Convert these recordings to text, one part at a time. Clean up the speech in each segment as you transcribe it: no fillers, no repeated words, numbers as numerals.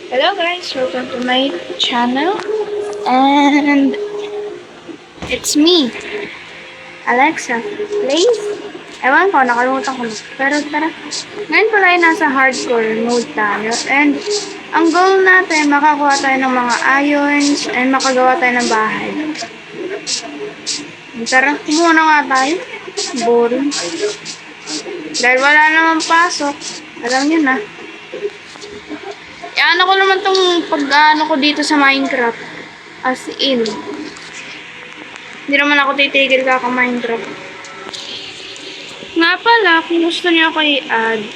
Hello guys, welcome to my channel and it's me, Alexa. Please? Ewan ko, nakalimutan ko na. Pero tara, ngayon pala ay nasa hardcore mode tayo and ang goal natin, makakuha tayo ng mga irons and makagawa tayo ng bahay. Tara, kumuha na nga tayo. Boring. Dahil wala namang pasok, alam niyo na. Ano ko naman tong pag-ano ko dito sa Minecraft. As in. Hindi naman ako titigil ka Minecraft. Nga pala, kung gusto niyo ako i-add.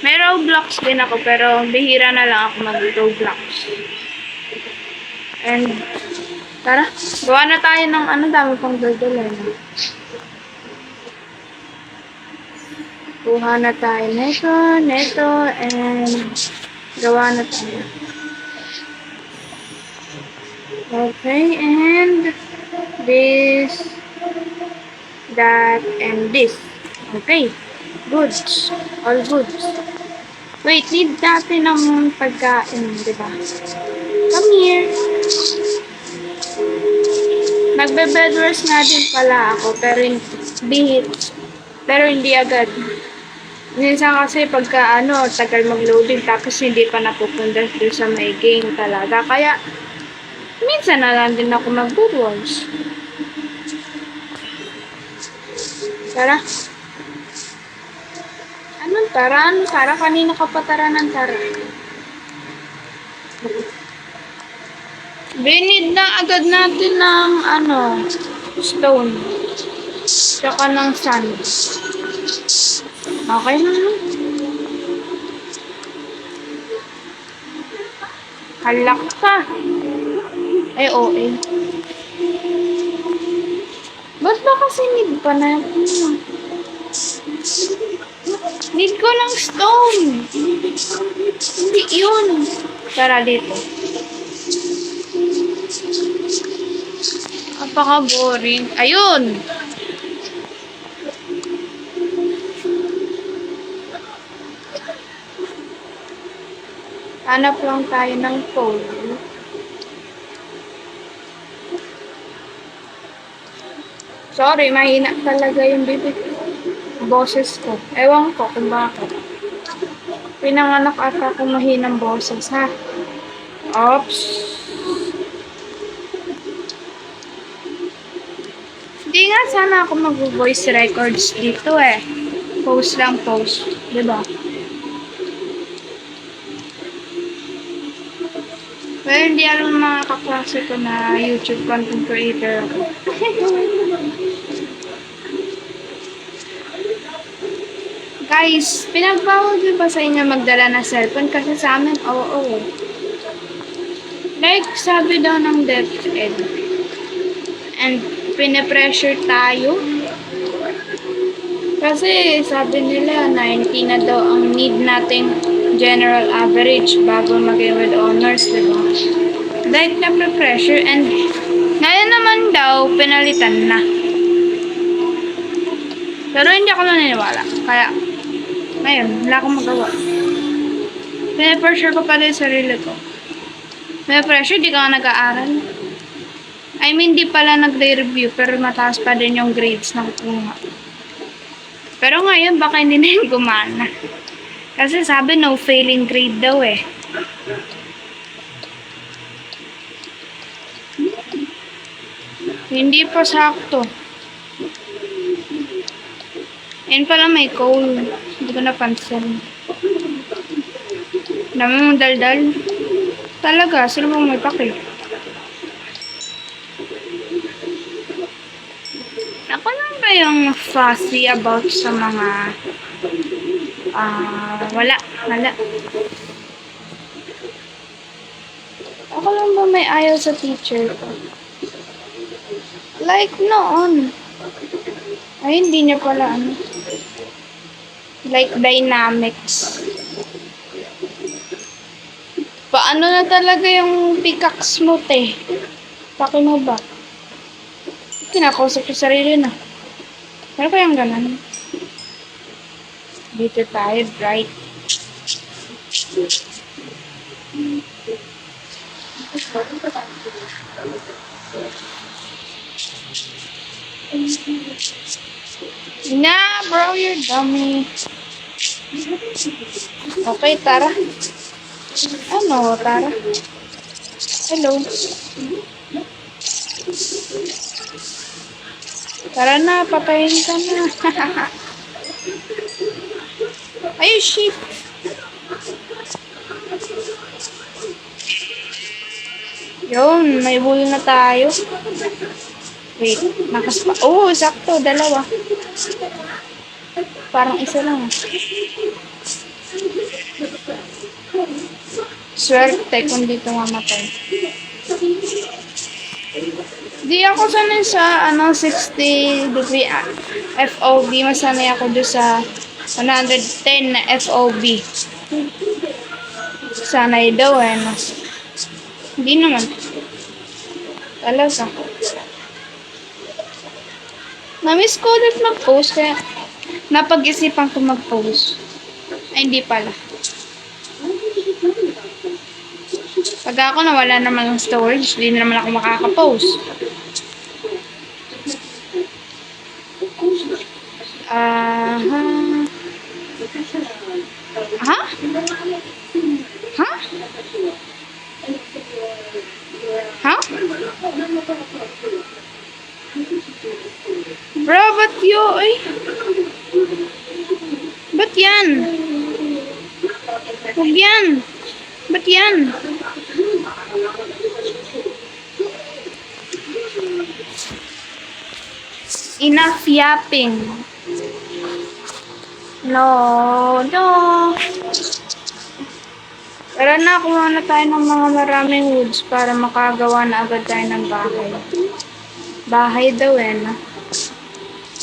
May Roblox din ako, pero bihira na lang ako mag-Roblox. And, tara, gawa na tayo ng dami pang dodol. Kuha na tayo neto, and gawa na tayo. Okay, and this, that, and this. Okay, goods. All goods. Wait, need natin ng pagkain, diba? Come here. Nagbe-bedwars nga din pala ako, pero hindi agad. Minsan kasi pagka tagal mag-loading tapos hindi pa napupunta doon sa may game talaga. Kaya, minsan na lang din ako mag-bedwars. Tara. Anong tara? Anong tara? Kanina ka pa tara ng tara. Binid na agad natin ng stone. Tsaka ng sand. Okay na. Halak ka. Ay, OA. Ba't ba kasi need pa na? Need ko ng stone. Hindi yun. Tara dito. Napaka-boring. Ayun! Hanap lang tayo ng phone. Sorry, mahina talaga yung bibig. Boses ko. Ewan ko kung bakit. Pinanganak ata kung mahinang boses, ha? Oops. Hindi nga sana ako mag-voice records dito eh. Post lang post. Diba? Well, hindi alam mga kaklase ko na YouTube content creator ako. Guys, pinagbawal din ba sa inyo magdala na cellphone? Kasi sa amin, oo. Like, sabi daw ng DepEd. And, pinapressure tayo. Kasi, sabi nila, 90 na daw ang need nating general average bago maging with honors, diba? Dahil na-pressure and ngayon naman daw, pinalitan na. Pero hindi ako naniniwala. Kaya, ngayon, wala akong magawa. Pinapressure ko pa rin sarili ko. Pinapressure, di ka nga nag-aaral. I mean, di pala nag-review, pero mataas pa din yung grades na kukuha. Pero ngayon, baka hindi na yung gumana. Kasi sabi, no failing grade daw eh. Hindi pa sakto. Yan pala may coal. Hindi ko napansin. Dami mong daldal. Talaga, sino bang may pake? Ako lang ba yung fussy about sa mga wala. Ako lang ba may ayaw sa teacher ko? Like noon. Ay, hindi niya pala like dynamics. Paano na talaga yung pickaxe mo, te? Paki mo ba? Kinakausap ko sarili na. Pero kayang ganun. Dito tayo, bright. Nah, bro, you're dummy. Okay, Tara. Ano, Tara? Hello. Tara na, patayin ka na. Ay, sheep. Yun, may bull na tayo. Wait, nakaspa. Oh, sakto, dalawa. Parang isa lang. Swerte kung dito mamatay. Di ako sanay sa 60 degree FOV. Masanay ako doon sa 110 na FOV. Sanay daw no? Hindi naman. Talaga. Namiss ko ulit mag-post kaya napag-isipan ko mag-post. Ay, hindi pala. Pag ako nawala naman ng storage, hindi na naman ako makaka-post. Ha? Ha? Ha? Bro, ba't ay? Ba't yan? Huwag yan. Ba't yan? Enough yapping. No. Tara na, kuha na tayo ng mga maraming woods para makagawa na agad tayo ng bahay. Bahay daw no?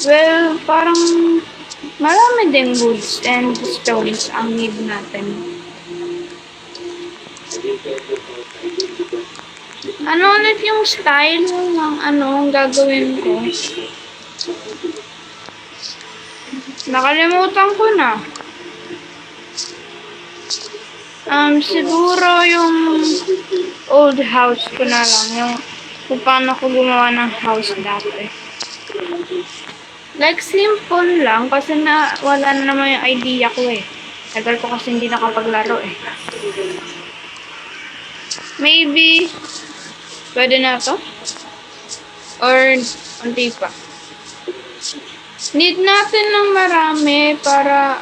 Well, parang marami ding woods and stones ang need natin. Ano ulit yung style ng gagawin ko? Nakalimutan ko na. Siguro yung old house ko na lang. Yung kung paano ko gumawa ng house dati. Like, simple lang. Kasi wala na naman yung idea ko Tagal ko kasi hindi nakapaglaro Maybe, pwede na to? Or, hindi pa. Need natin ng marami para,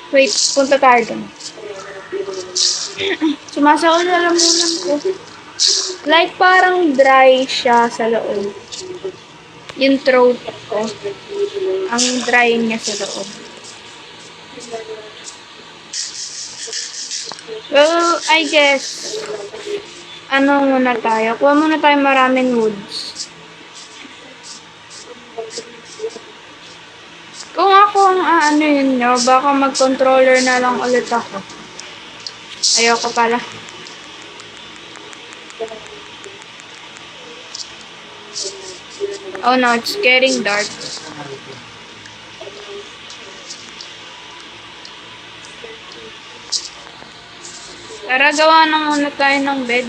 wait, punta tayo dun. Sumasakot na lamunan ko. Like, parang dry siya sa loob. Yung throat ko. Ang dry niya sa loob. Well, I guess, muna tayo? Kuha muna tayo maraming woods. Kung ako ang nyo, baka mag-controller na lang ulit ako. Ayoko pala. Oh no, it's getting dark. Tara, gawa na muna tayo ng bed.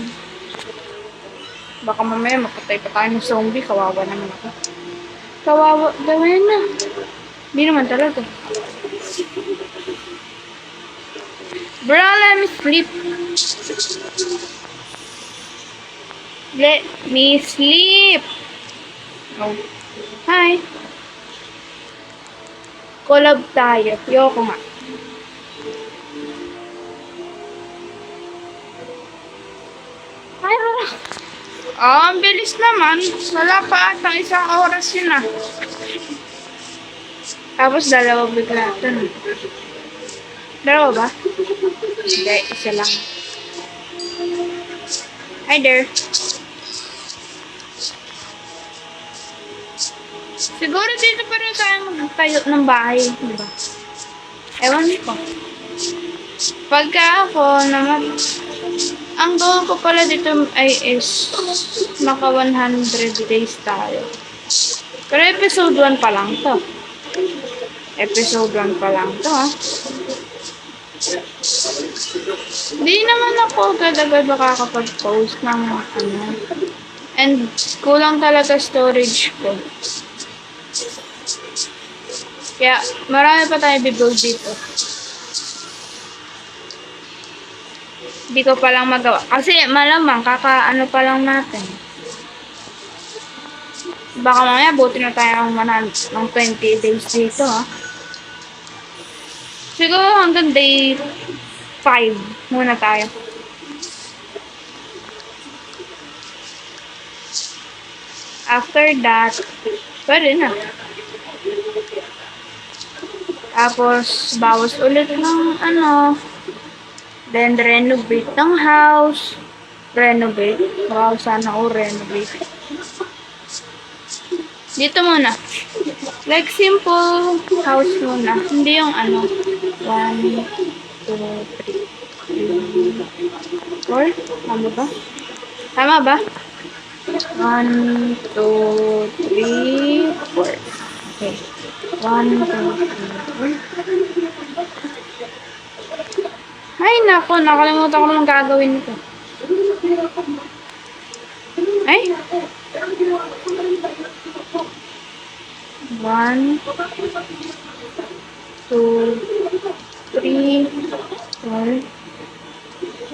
Baka mamaya mapatay pa tayo ng zombie. Kawawa naman ako. Kawawa. Gawin na. Hindi naman talaga. Bro, let me sleep. Let me sleep. Oh. Hi. Collab tayo. Yoko nga. Hi, ang bilis naman. Wala pa atang isang oras yun Tapos dalawa bigla ito Dalawa ba? Hindi, isa lang. Hi there. Siguro dito pa rin tayo magtayo ng bahay, diba? Ewan ko. Pagka ako naman, ang goal ko pala dito is maka 100 days tayo. Pero episode 1 pa lang to. Episode 1 pa lang to Hindi naman ako agad-agad makakapag-post ng ano. And kulang talaga storage ko. Kaya marami pa tayo bibuild dito. Hindi ko pa lang magawa. Kasi malamang kaka-ano pa lang natin. Baka mamaya buti na tayo ang manalo ng 20 days dito ha. Siguro hanggang day 5 muna tayo. After that, pwede na. Tapos, bawas ulit ng ano. Then, renovate ng house. Renovate. Wow, sana ako renovate. Dito muna. Like, simple house muna. Hindi yung ano. 1, 2, 3, 4. Tama ba? Tama ba? 1, 2, 3, 4. Okay. 1, 2, 3, 4. Ay, nako. Nakalimutan ko naman gagawin ito. Ay. 1, 2, 3, 4.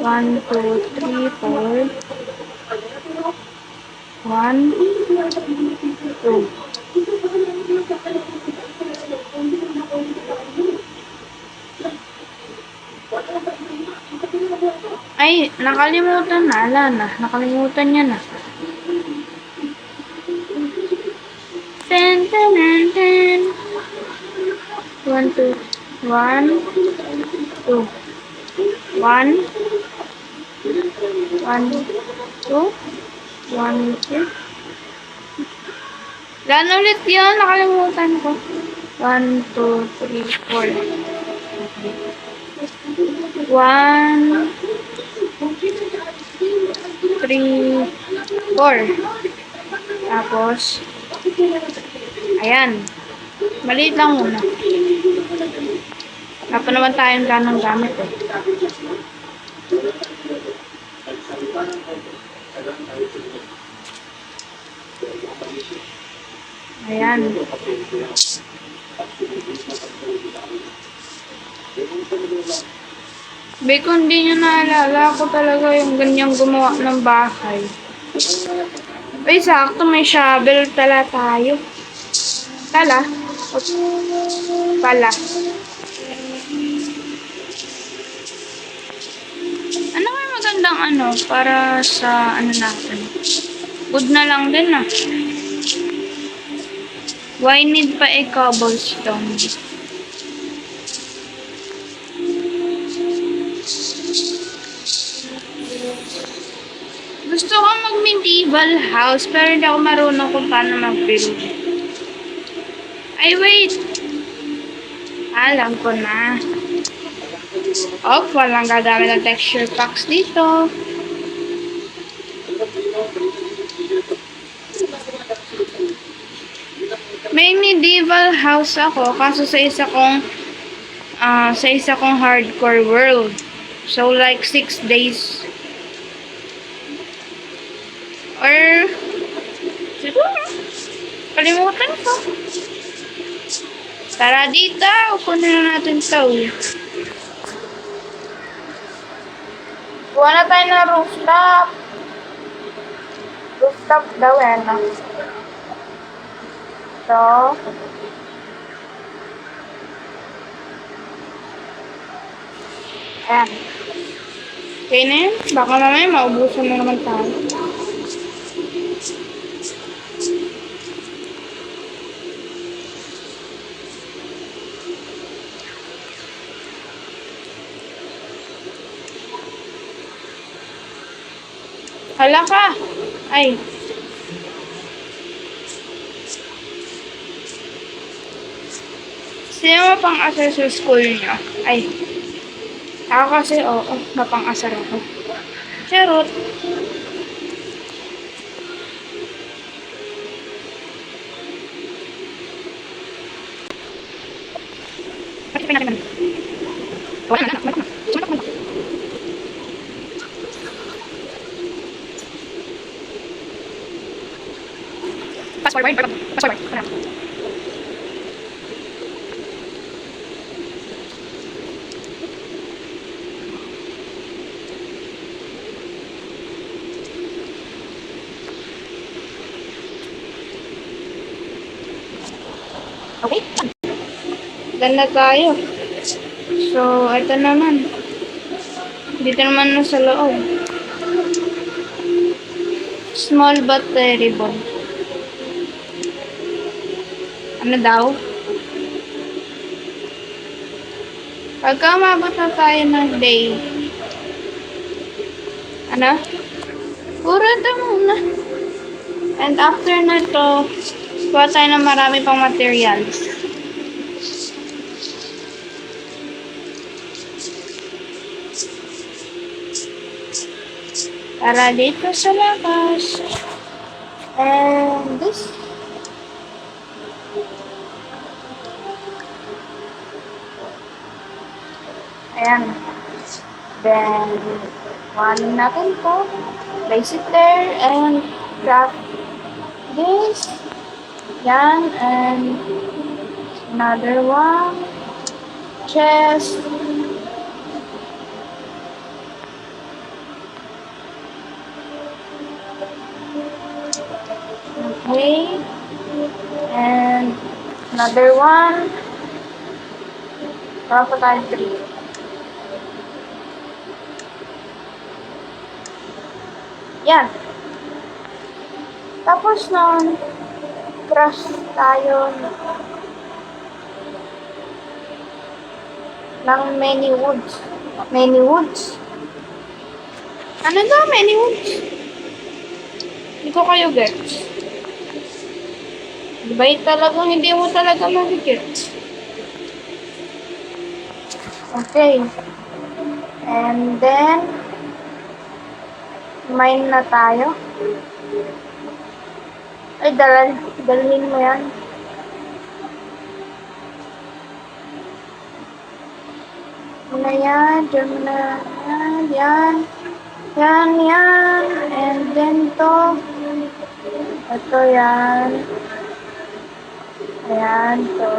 1, 2, 3, 4. 1, 2. Ay, nakalimutan na. Ala na. Nakalimutan niya na. Ten, ten, ten, ten. 1, 2. 1, 2. 1, 1, 2. 1, 2. Lan ulit yun. Nakalimutan ko. 1, 2, 3, 4. 1, 3, 4. Tapos, ayan. Maliit lang muna. Wala pa naman tayong ganong gamit eh. Ayan. Kung hindi nyo naalala, ako talaga yung ganyang gumawa ng bahay. Ay, sakto may shovel tala tayo. Tala? O, pala. Ano may magandang ano para sa ano natin? Wood na lang din ah. Why need pa a cobblestone? Gusto ko mag-medieval house pero hindi ako marunong kung paano mag-build. Ay, wait! Alam ko na. Oh, walang gagamit ng texture packs dito. May medieval house ako kaso sa isa kong hardcore world. So like 6 days. Or siguro kalimutan ko. Tara dito, kunin na natin to. Kuha na tayo ng rooftop. Rooftop daw eh, no? So, ayan. Okay na yun. Baka mamaya maubusan na naman tayo. Hala ka! Ay. Sino mo pang-asar sa school niyo? Ay. Ako kasi, oo, napang-asar ako. Charot. Pati pa natin. Wala na. Okay. Ganda tayo. So, ito naman. Dito naman na sa loob. Small but terrible. Ano daw? Pagka umabot na tayo ng day. Ano? Puro ito muna. And after na to, kuha tayo ng marami pang materials. Para dito sa labas. And this. Ayan. Then, kuhanin natin po. Place it there and grab this. Yan. And another one. Chest. Okay. And another one. Para pa tayo 3. Yan. Tapos nun, crush tayo ng many woods. Many woods? Ano daw many woods? Hindi ko kayo gets. Diba talagang hindi mo talaga mag-gets? Okay. And then, mine na tayo. Ay, dalhin mo yan. Muna yan, dyan muna yan. Yan. And then to. Ito yan. Ayan, ito.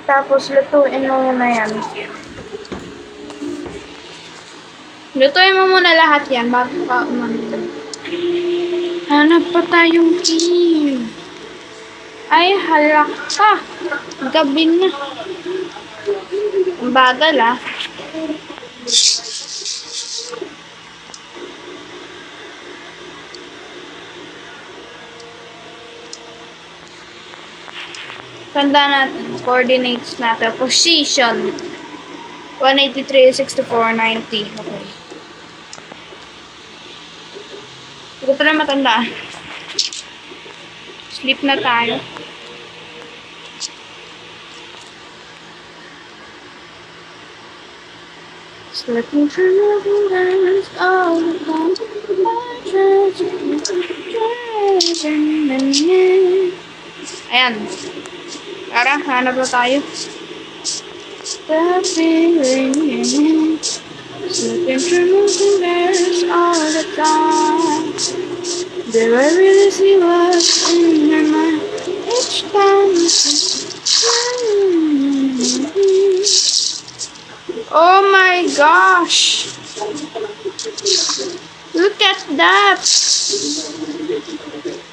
Tapos, lutuin mo muna yan. Lutuin mo muna lahat yan bago ka umamito. Hanap pa tayong key. Ay, halak ka. Gabi na. Ang bagal ah. Tanda natin, coordinates natin, position, 183, 64, 90, okay. Hindi ko na matandaan. Sleep na tayo. Slipping through the hands all the time, my treasure. Ayan. Tara, hanap na tayo. The feeling, slipping through the hands all the time. Do I really see what's in your mind each time? Oh my gosh! Look at that!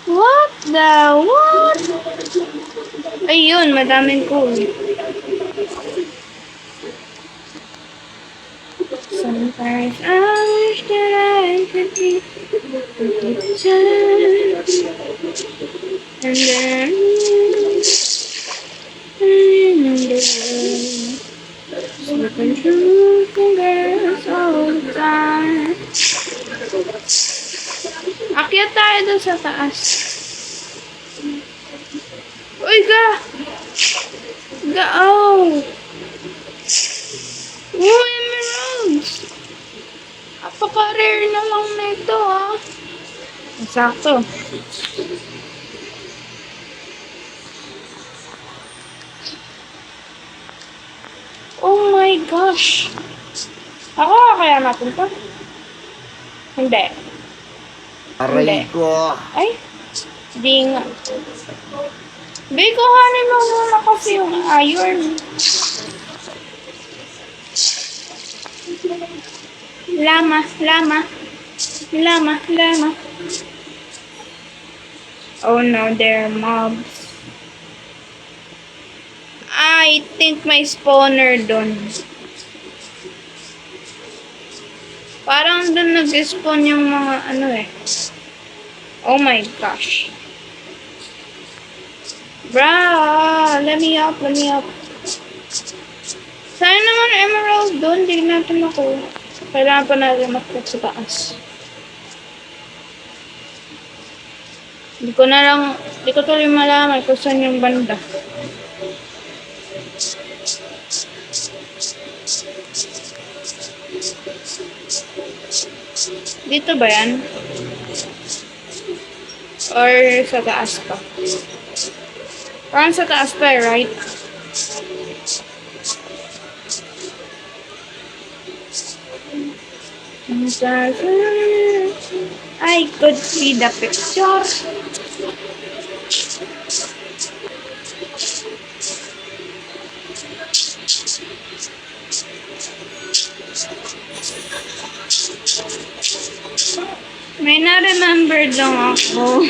What the what? Ayun, madaming cool. Sometimes I wish that I could be sad. And then slipping through fingers all the time. Akyat tayo dun sa taas. Uy, oh! Oh, emeralds! Apaka-rare na lang na ito, ah. Sakto. Oh my gosh! Ako, kaya natin to? Hindi. Aray ko. Ay, Di nga. Be, kuhanin mo muna kasi yung iron. Lama, lama. Lama, lama. Oh no, there are mobs. I think may spawner dun. Parang dun nag-spawn yung mga ano eh. Oh my gosh. Bruh, let me up, let me up. Sayang naman emerald dun, di natin ako. Kailangan pa natin makita sa taas. Di ko tuloy malaman kung saan yung banda. Dito ba yan? Or sa taas pa? Parang sa taas pa, right? I could see the picture. May na-remember lang ako.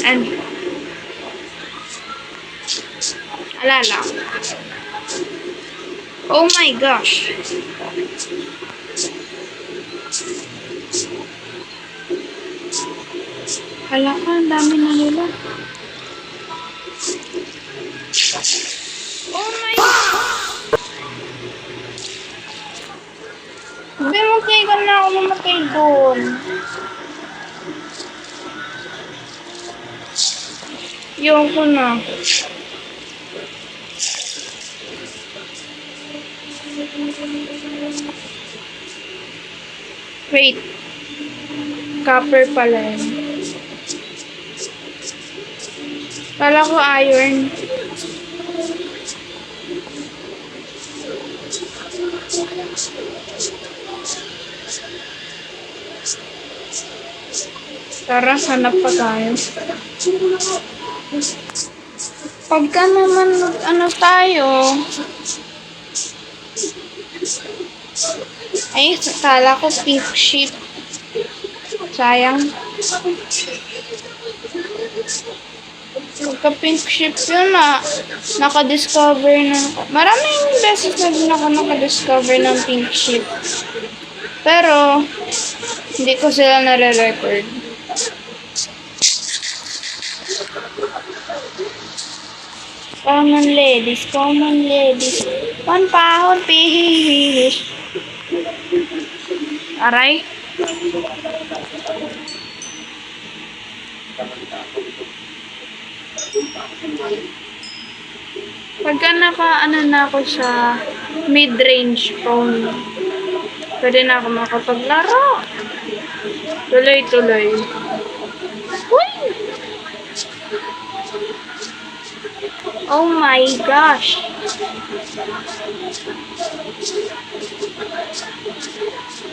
And alala. Oh my gosh. Hala ka, ang dami na nila. Oh my God! Sabi mo, kaya na ako mamatay doon. Yoko na. Wait. Copper pala yun. Kala ko iron. Tara, hanap pa tayo. Pagka naman ano tayo. Ay, kala ko pink sheep. Sayang. Pagka pink sheep yun naka-discover na. Maraming beses na din ako naka-discover ng pink sheep. Pero, hindi ko sila nare-record. Common ladies, common ladies. One pound fish. Aray. Pagka ano na ako sa mid-range phone, pwede na ako makapaglaro. Tuloy-tuloy. Uy! Oh my gosh!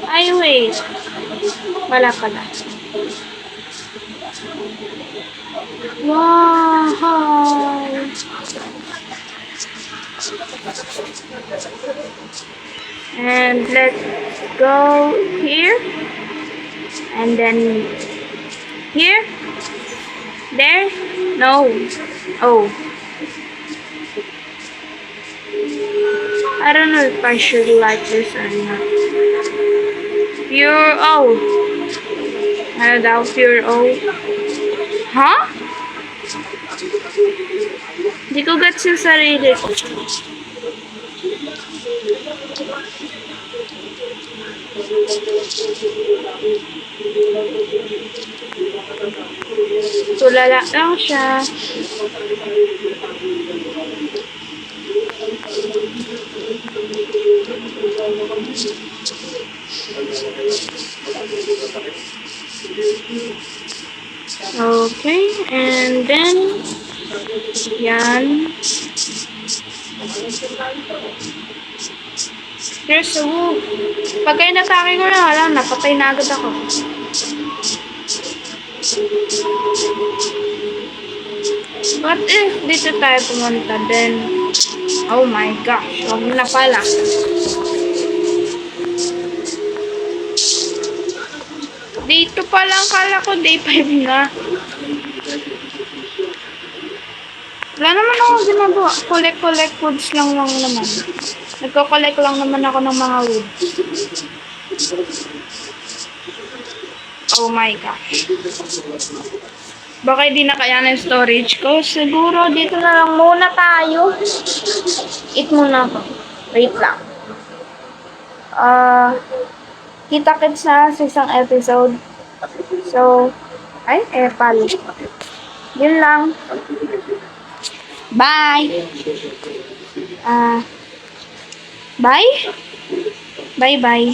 Ay, wait. Wala pala. Wow! And let's go here. And then here. There. No. Oh. I don't know if I should like this or not. Pure O. Ano daw? Pure O. Huh? Hindi ko gets yung sarili ko. Tulala lang siya. Okay, and then yan. There's a wolf. Pagka inatake ko na, wala, napatay na agad ako. What if dito tayo pumunta din? Oh my gosh, wag na pala. Dito pa lang, kala ko day 5 na. Wala naman ako ginagawa. Collect woods lang naman. Nagko-collect lang naman ako ng mga wood. Oh my gosh. Baka hindi na kaya ng storage ko. Siguro dito na lang muna tayo. Eat muna ako. Wait lang. Kita-kits na sa isang episode. So, palo. Yun lang. Bye! Bye? Bye-bye.